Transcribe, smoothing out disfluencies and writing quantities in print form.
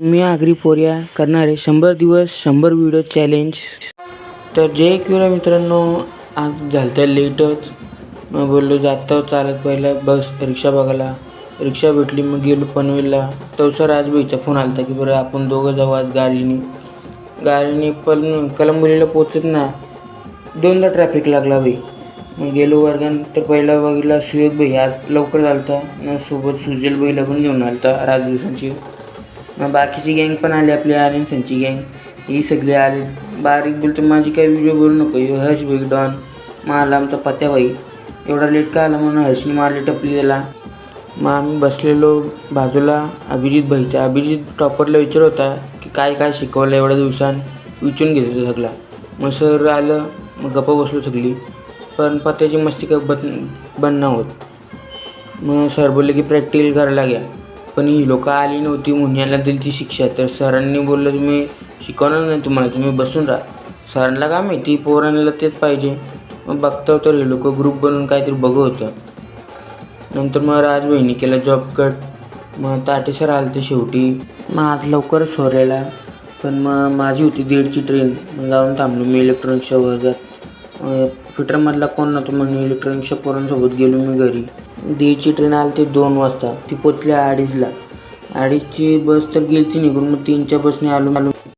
मी आगरी पोरिया करणार आहे 100 दिवस 100 व्हिडिओ चॅलेंज. तर जय किरा मित्रांनो, आज झालं तर लेटच. मग बोललो जातो चालत पहिला बस रिक्षा बघायला. रिक्षा भेटली, मग गेलो पनवेलला. तो सर आज भाईचा फोन आला होता की बरं आपण दोघं जाऊ आज गाडीने पण कलंबोलीला पोचत ना 2दा ट्रॅफिक लागला भाई. मग गेलो वर्गात तर पहिला बघितला सुयोग भाई आज लवकर झालता ना, सोबत सुजल भाईला पण घेऊन आलता राजदिवसांची. मग बाकीची गँग पण आली, आपली आर्यनसनची गँग ही सगळी आली. बारीक बोलतो माझी काही व्हिडिओ बोलू नको, हर्ष भाई डॉन मारला आमचा पत्या भाई. एवढा लेट का आला म्हणून हर्षने मारली टपली त्याला. मग आम्ही बसलेलो बाजूला अभिजित भाईचा. अभिजित टॉपरला विचार होता की काय काय शिकवलं एवढ्या दिवसांत, विचारून घेत होता सगळा. मग सर आलं, मग गप्पा बसलो सगळी. पण पत्त्याची मस्ती काय बंद न होत. मग सर बोलले की प्रॅक्टिकल करायला घ्या, पण ही लोकं आली नव्हती म्हणून याला दिली ती शिक्षा. तर सरांनी बोललं तुम्ही शिकवणार नाही तुम्हाला, तुम्ही बसून राहा. सरांना काय माहिती पोरांना तेच पाहिजे. मग बघतो तर हे लोक ग्रुप बनवून काहीतरी बघत होतं. नंतर मग राजभाईनी केला जॉब कट. मग ताटे सर आले ते शेवटी. मग आज लवकरच सोरायला, पण मग माझी होती 1:30ची ट्रेन. मग जाऊन थांबलो मी इलेक्ट्रॉनिक्सच्या वर्गात. फिटरमधला कोण नव्हतं म्हणून इलेक्ट्रॉनिक्सच्या पोरांसोबत गेलो मी घरी. 1:30ची ट्रेन आली ते 2 वाजता. ती पोचली 2:30ला. 2:30ची बस तर गेली ती निघून. मग 3च्या बसने आलो